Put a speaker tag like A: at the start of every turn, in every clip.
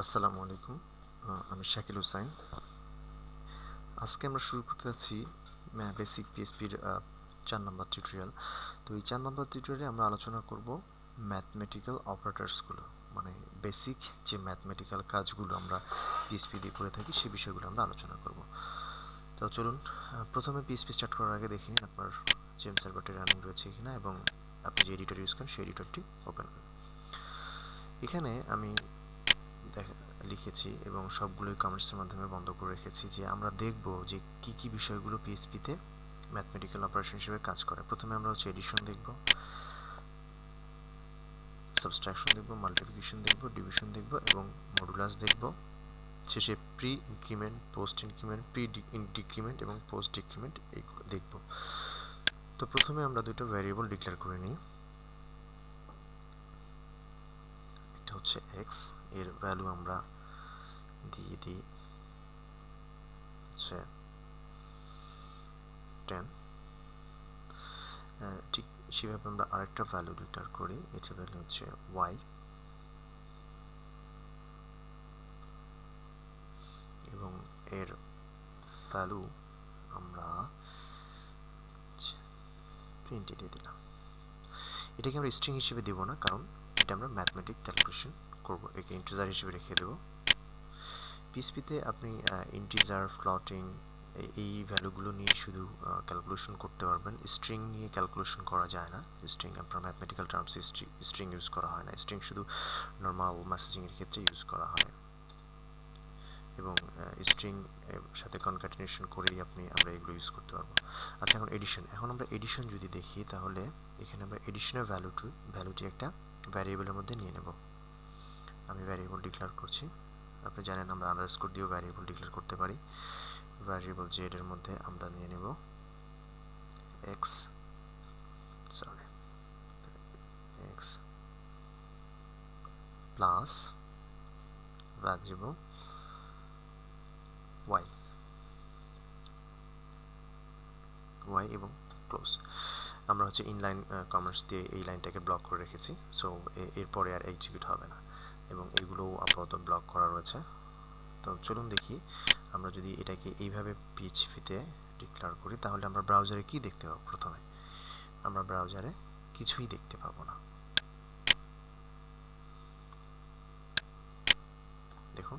A: আসসালামু আলাইকুম। আমি শাকিল হুসাইন। আজকে আমরা শুরু করতে যাচ্ছি বেসিক পিএসপির 4 নম্বর টিউটোরিয়াল। তো এই 4 নম্বর টিউটোরিয়ালে আমরা আলোচনা করব ম্যাথমেটিক্যাল অপারেটরসগুলো, মানে বেসিক যে ম্যাথমেটিক্যাল কাজগুলো আমরা পিএসপি দিয়ে করে থাকি সেই বিষয়গুলো আমরা আলোচনা করব। তো চলুন প্রথমে পিএসপি স্টার্ট করার আগে দেখে নিন আপনার জেম সার্ভারটি রানিং রয়েছে কিনা এবং আপনি যে এডিটর ইউজ করেন সেই এডিটরটি ওপেন করুন। এখানে আমি লিখেছি এবং সবগুলোই কমেন্টসের মাধ্যমে বন্ধ করে রেখেছি যে আমরা দেখব যে কি কি বিষয়গুলো পিএসপিতে ম্যাথমেটিক্যাল অপারেশন হিসেবে কাজ করে। প্রথমে আমরা এডিশন দেখব, সাবট্রাকশন দেখব, মাল্টিপ্লিকেশন দেখব, ডিভিশন দেখব এবং মডুলাস দেখব। শেষে pre increment, post increment, pre decrement এবং পোস্ট ডিক্রিমেন্ট এইগুলো দেখব। তো প্রথমে আমরা দুটো ভ্যারিয়েবল ডিক্লেয়ার করে নিই। এটা হচ্ছে এক্স, এর ভ্যালু আমরা দিয়ে দিই হচ্ছে 10। ঠিক সেভাবে আমরা আরেকটা ভ্যালু ডিক্লেয়ার করি, এটার ভ্যালু হচ্ছে ওয়াই এবং এর ভ্যালু আমরা 20 দিয়ে দিলাম। এটাকে আমরা স্ট্রিং হিসেবে দেবো না, কারণ এটা আমরা ম্যাথমেটিক ক্যালকুলেশন করব, একে ইন্টিজার হিসেবে রেখে দেবো। পিএসপিতে আপনি ইন্টিজার, ফ্লোটিং এই ভ্যালুগুলো নিয়ে শুধু ক্যালকুলেশন করতে পারবেন। স্ট্রিং নিয়ে ক্যালকুলেশন করা যায় না। স্ট্রিং আপনার ম্যাথমেটিক্যাল টার্মসে স্ট্রিং ইউজ করা হয় না। স্ট্রিং শুধু নর্মাল মেসেজিংয়ের ক্ষেত্রে ইউজ করা হয় এবং স্ট্রিং সাথে কনক্যাটিনেশন করেই আমরা এগুলো ইউজ করতে পারবো। আচ্ছা, এখন আমরা এডিশন যদি দেখি, তাহলে এখানে আমরা এডিশনের ভ্যালুটি একটা ভ্যারিয়েবলের মধ্যে নিয়ে নেব। আমি ভ্যারিয়েবল ডিক্লেয়ার করছি। আপনি জানেন আমরা আন্ডারস্কোর দিয়েও ভ্যারিয়েবল ডিক্লেয়ার করতে পারি। ভ্যারিয়েবল জেড এর মধ্যে আমরা নিয়ে নেব এক্স প্লাস ভ্যারিয়েবল ওয়াই এবং ক্লোজ। আমরা ইনলাইন কমার্স দিয়ে এই লাইনটাকে ব্লক করে রেখেছি, সো এরপরে আর এক্সিকিউট হবে না এবং এগুলোও আপাতত ব্লক করা রয়েছে। তো চলুন দেখি, আমরা যদি এটাকে এইভাবে পিএইচপিতে ডিক্লেয়ার করি তাহলে আমরা ব্রাউজারে কি দেখতে পাবো। প্রথমে আমরা ব্রাউজারে কিছুই দেখতে পাবো না। দেখুন,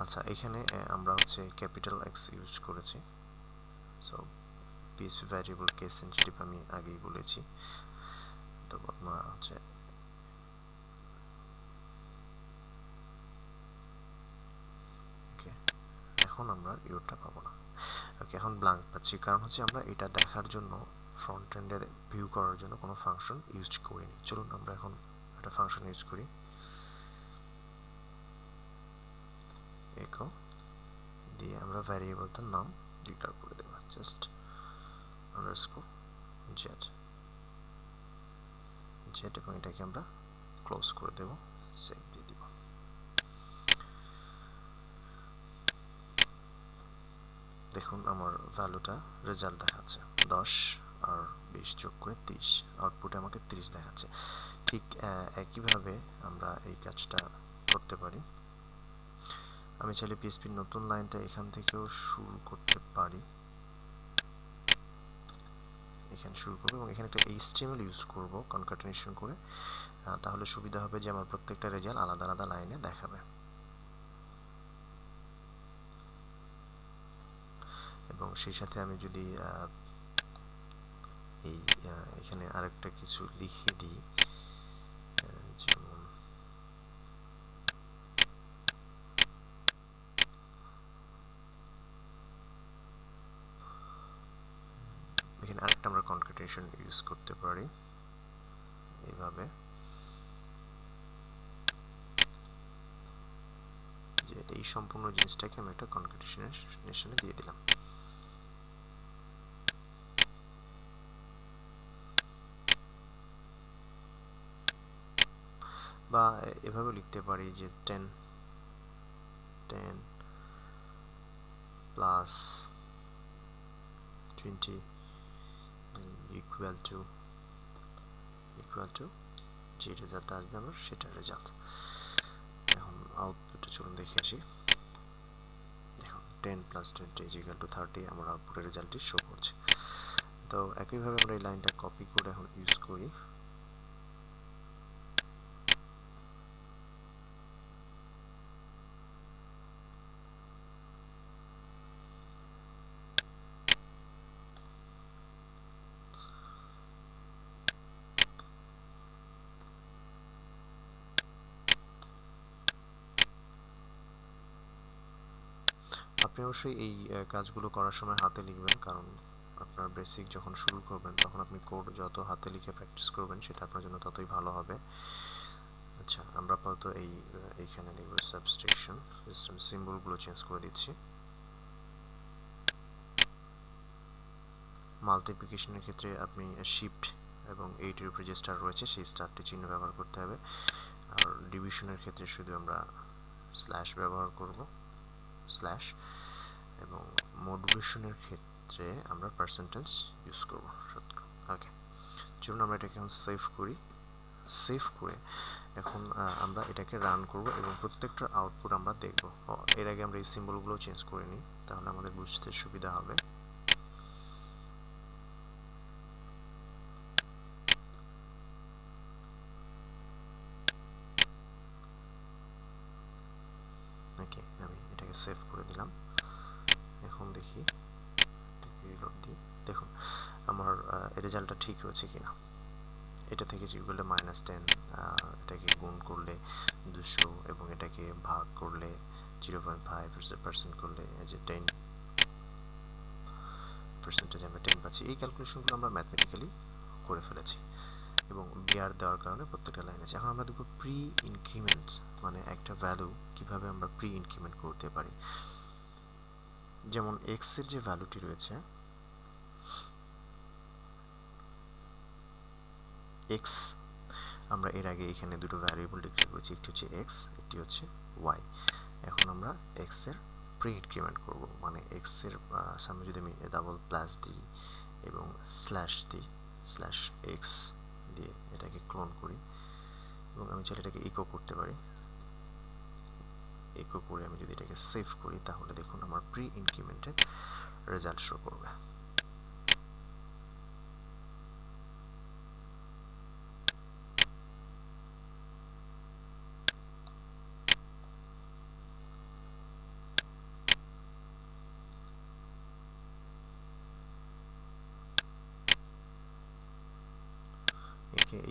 A: আচ্ছা, এখানে আমরা ক্যাপিটাল এক্স ইউজ করেছি। So PSP variable case sensitive আমি আগেই বলেছি। তো আমরা ওকে, এখন আমরা ইউরটা পাবো না। ওকে, এখন ব্ল্যাঙ্ক পাচ্ছি, কারণ আমরা এটা দেখার জন্য ফ্রন্ট এন্ডে ভিউ করার জন্য কোনো ফাংশন ইউজ করিনি। চলুন আমরা এখন একটা ফাংশন ইউজ করি। একো দিয়ে আমরা ভ্যারিয়েবলটার নাম ডিক্লেয়ার করে দেব, জাস্ট আন্ডারস্কোর জেড এবং এটাকে আমরা ক্লোজ করে দেব, সেভ দিয়ে দিব। দেখুন আমার ভ্যালুটা রেজাল্ট দেখাচ্ছে 10 আর 20 যোগ করে 30, আউটপুটে আমাকে 30 দেখাচ্ছে। ঠিক একইভাবে আমরা এই কাজটা করতে পারি। আমি চাইলে পিএসপির নতুন লাইনটা এখান থেকেও শুরু করতে পারি। এখানে শুরু করব এবং এখানে একটা এইচটিএমএল ইউজ করব কনক্যাটিনেশন করে, তাহলে সুবিধা হবে যে আমার প্রত্যেকটা রেজাল্ট আলাদা আলাদা লাইনে দেখাবে। এবং সেই সাথে আমি যদি এখানে আরেকটা কিছু লিখে দিই, যেমন এখানে আরেকটা আমরা কনক্যাটিনেশন ইউজ করতে পারি এইভাবে, যে এই সম্পূর্ণ জিনিসটাকে আমি একটা কনক্যাটিনেশনে দিয়ে দিলাম। বা এভাবে লিখতে পারি যে 10 plus 20 equal to equal to যে রেজাল্টটা আসবে আমার সেটার রেজাল্ট। এখন আউটপুটে চলুন দেখে আসি। দেখুন 10 + 20 = 30 আমার আউটপুটের রেজাল্টটি শো করছে। তো একইভাবে আমরা এই লাইনটা কপি করে এখন ইউজ করি। আপনি অবশ্যই এই কাজগুলো করার সময় হাতে লিখবেন, কারণ আপনার বেসিক যখন শুরু করবেন তখন আপনি কোড যত হাতে লিখে প্র্যাকটিস করবেন সেটা আপনার জন্য ততই ভালো হবে। আচ্ছা, আমরা আপাতত এইখানে দেখব সাবস্ট্রাকশন সিস্টেম সিম্বলগুলো চেঞ্জ করে দিচ্ছি। মাল্টিপ্লিকেশনের ক্ষেত্রে আপনি শিফট এবং 8 এর উপরে যে স্টার রয়েছে সেই স্টারটি চিহ্ন ব্যবহার করতে হবে। আর ডিভিশনের ক্ষেত্রে শুধু আমরা স্ল্যাশ ব্যবহার করব, স্ল্যাশ। এবং মডুলেশনের ক্ষেত্রে আমরা পার্সেন্টেজ ইউজ করব, শতকরা। ওকে, চলুন আমরা এটাকে এখন সেভ করি। সেভ করে এখন আমরা এটাকে রান করব এবং প্রত্যেকটার আউটপুট আমরা দেখব। এর আগে আমরা এই সিম্বলগুলো চেঞ্জ করে নিই, তাহলে আমাদের বুঝতে সুবিধা হবে। ওকে, আমি এটাকে সেভ করে দিলাম। এখন দেখি, রিলোড দিই। দেখুন আমার রেজাল্টটা ঠিক রয়েছে কিনা। এটা থেকে যেগুলো -10, এটাকে গুণ করলে 200 এবং এটাকে ভাগ করলে 0.5% করলে যে 10% আমরা 10 পাচ্ছি। এই ক্যালকুলেশনগুলো আমরা ম্যাথমেটিক্যালি করে ফেলেছি এবং বিআর দেওয়ার কারণে প্রত্যেকটা লাইন আছে। এখন আমরা দেখব প্রি ইনক্রিমেন্ট, মানে একটা ভ্যালু কিভাবে আমরা প্রি ইনক্রিমেন্ট করতে পারি। যেমন এক্স এর যে ভ্যালুটি রয়েছে, এক্স আমরা এর আগে এখানে দুটো ভ্যারিয়েবল ডিক্লেয়ার করেছি, একটি হচ্ছে এক্স, একটি হচ্ছে ওয়াই। এখন আমরা এক্স এর প্রি ইনক্রিমেন্ট করব, মানে এক্স এর সামনে যদি আমি ডাবল প্লাস দিই এবং স্ল্যাশ দিই, স্ল্যাশ এক্স দিয়ে এটাকে ক্লোন করি এবং আমি চাইলে এটাকে ইকো করতে পারি। ইকো করে আমি যদি এটাকে সেভ করি তাহলে দেখুন আমার প্রি ইনক্রিমেন্টের রেজাল্ট শো করবে।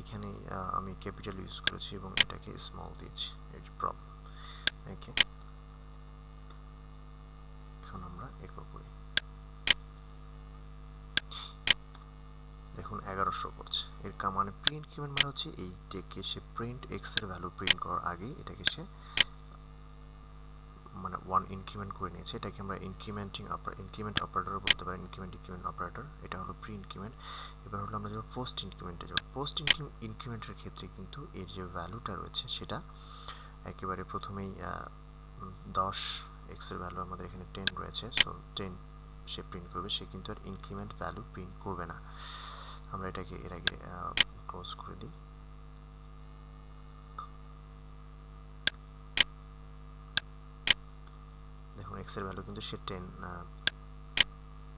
A: এইখানে আমি ক্যাপিটাল ইউজ করেছি এবং এটাকে স্মল দিয়েছি, এর প্রবলেম। ওকে, এখন আমরা ইকো করি, দেখুন 1100 করছে। এর মানে প্রি ইনক্রিমেন্ট মানে হচ্ছে এইটাকে সে প্রিন্ট এক্স এর ভ্যালু প্রিন্ট করার আগে এটাকে সে মানে 1 ইনক্রিমেন্ট করে নিয়েছে। এটাকে আমরা ইনক্রিমেন্ট অপারেটর বলতে পারি, ইনক্রিমেন্ট অপারেটর। এটা হলো প্রি ইনক্রিমেন্ট। এবার হলো আমরা যখন পোস্ট ইনক্রিমেন্টে যাব, পোস্ট ইনক্রিমেন্টের ক্ষেত্রে কিন্তু এর যে ভ্যালুটা রয়েছে সেটা একেবারে প্রথমেই 10, এক্স এর ভ্যালু আমাদের এখানে 10 রয়েছে, সো 10 সে প্রিন্ট করবে, সে কিন্তু আর ইনক্রিমেন্ট ভ্যালু প্রিন্ট করবে না। আমরা এটাকে এর আগে ক্লোজ করে দিই। দেখুন এক্স এর ভ্যালু কিন্তু সে 10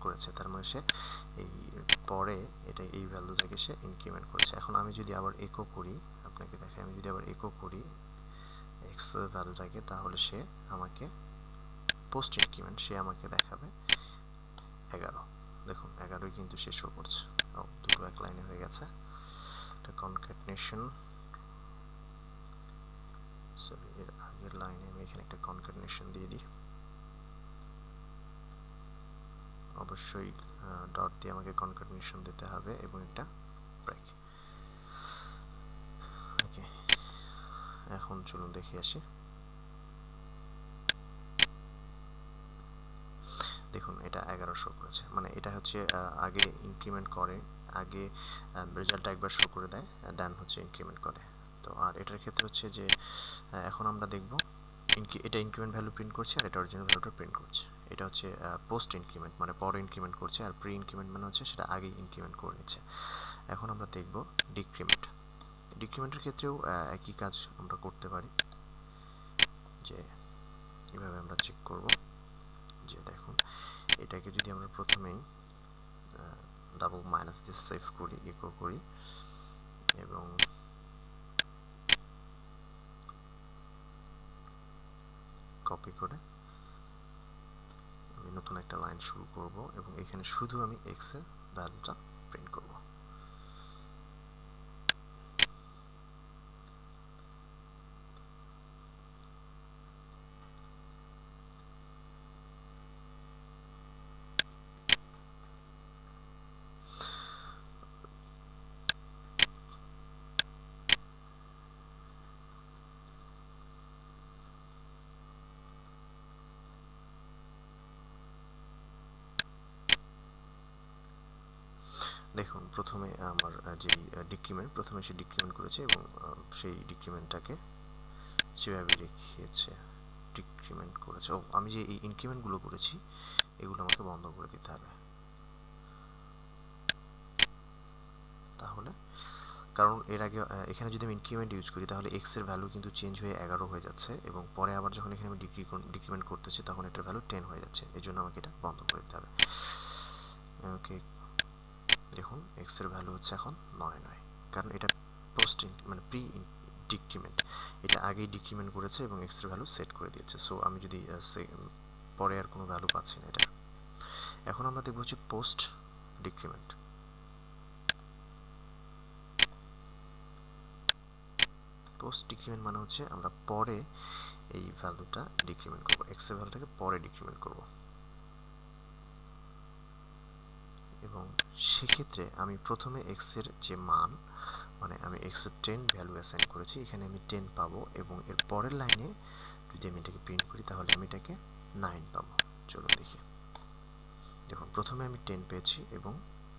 A: করেছে, তার মানে সে এই পরে এটা এই ভ্যালুটাকে সে ইনক্রিমেন্ট করেছে। এখন আমি যদি আবার ইকো করি, আপনাকে দেখাই, আমি যদি আবার ইকো করি এক্স এর ভ্যালুটাকে, তাহলে সে আমাকে পোস্ট ইনক্রিমেন্ট সে আমাকে দেখাবে 11। দেখুন 11ই কিন্তু সে শো করছে। ও, দুটো এক লাইনে হয়ে গেছে। এটা কনক্যাটনেশন, সরি এর আগের লাইনে আমি এখানে একটা কনক্যাটনেশন দিয়ে দিই। অবশ্যই ডট দিয়ে আমাকে কনক্যাটনেশন দিতে হবে এবং একটা ব্রেক। ওকে, এখন চলুন দেখে আসি। দেখুন এটা 11 শো করেছে, মানে এটা হচ্ছে আগে ইনক্রিমেন্ট করে, আগে রেজাল্টটা একবার শো করে দেয়, দেন হচ্ছে ইনক্রিমেন্ট করে। তো আর এটার ক্ষেত্রে হচ্ছে যে এখন আমরা দেখব এটা ইনক্রিমেন্ট ভ্যালু প্রিন্ট করছে আর এটা অরিজিনাল ভ্যালুটা প্রিন্ট করছে। এটা হচ্ছে পোস্ট ইনক্রিমেন্ট, মানে পরে ইনক্রিমেন্ট করছে, আর প্রি ইনক্রিমেন্ট মানে হচ্ছে সেটা আগেই ইনক্রিমেন্ট করে নিচ্ছে। এখন আমরা দেখব ডিক্রিমেন্ট। ডিক্রিমেন্টের ক্ষেত্রেও একই কাজ আমরা করতে পারি, যে এভাবে আমরা চেক করব যে দেখুন এটাকে যদি আমরা প্রথমেই ডাবল মাইনাস দিয়ে সেভ করি, ইকো করি এবং কপি করে আমি নতুন একটা লাইন শুরু করব এবং এখানে শুধু আমি এক্স এর ভ্যালুটা প্রিন্ট করব। দেখুন প্রথমে আমার যেই ডিক্রিমেন্ট, প্রথমে সে ডিক্রিমেন্ট করেছে এবং সেই ডিক্রিমেন্টটাকে সেভাবে রেখেছে, ডিক্রিমেন্ট করেছে। ও আমি যে এই ইনক্রিমেন্টগুলো করেছি এগুলো আমাকে বন্ধ করে দিতে হবে, তাহলে কারণ এর আগে এখানে যদি আমি ইনক্রিমেন্ট ইউজ করি তাহলে এক্স এর ভ্যালু কিন্তু চেঞ্জ হয়ে 11 হয়ে যাচ্ছে এবং পরে আবার যখন এখানে আমি ডিক্রিমেন্ট করতেছি তখন এটার ভ্যালু 10 হয়ে যাচ্ছে, এই জন্য আমাকে এটা বন্ধ করে দিতে হবে। ওকে, দেখুন এক্স এর ভ্যালু হচ্ছে এখন 9, কারণ এটা পোস্ট মানে প্রি ডিক্রিমেন্ট, এটা আগেই ডিক্রিমেন্ট করেছে এবং এক্স এর ভ্যালু সেট করে দিয়েছে। সো আমি যদি পরে আর কোনো ভ্যালু পাচ্ছি না এটা। এখন আমরা দেখব হচ্ছে পোস্ট ডিক্রিমেন্ট। পোস্ট ডিক্রিমেন্ট মানে হচ্ছে আমরা পরে এই ভ্যালুটা ডিক্রিমেন্ট করব, এক্স এর ভ্যালুটাকে পরে ডিক্রিমেন্ট করব এবং সেক্ষেত্রে আমি প্রথমে এক্স এর যে মান, মানে আমি এক্স এর 10 ভ্যালু অ্যাসাইন করেছি, এখানে আমি 10 পাবো এবং এর পরের লাইনে যদি আমি এটাকে প্রিন্ট করি তাহলে আমি এটাকে 9 পাবো। চলো দেখি, দেখুন প্রথমে আমি 10 পেয়েছি এবং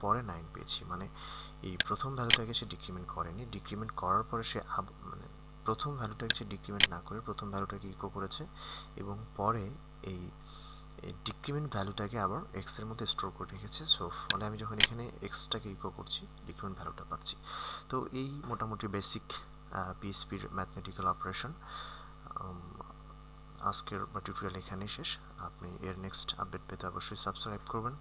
A: পরে 9 পেয়েছি, মানে এই প্রথম ভ্যালুটাকে সে ডিক্রিমেন্ট করেনি, ডিক্রিমেন্ট করার পরে সে মানে প্রথম ভ্যালুটাকে সে ডিক্রিমেন্ট না করে প্রথম ভ্যালুটাকে ইকো করেছে এবং পরে এই ডিক্রিমেন্ট ভ্যালুটাকে আবার এক্স এর মধ্যে স্টোর করে রেখেছে। সো ফলে আমি যখন এখানে এক্সটাকে ইকো করছি ডিক্রিমেন্ট ভ্যালুটা পাচ্ছি। তো এই মোটামুটি বেসিক পিএইচপির ম্যাথমেটিক্যাল অপারেশন। আজকের টিউটোরিয়াল এখানেই শেষ। আপনি এর নেক্সট আপডেট পেতে অবশ্যই সাবস্ক্রাইব করবেন।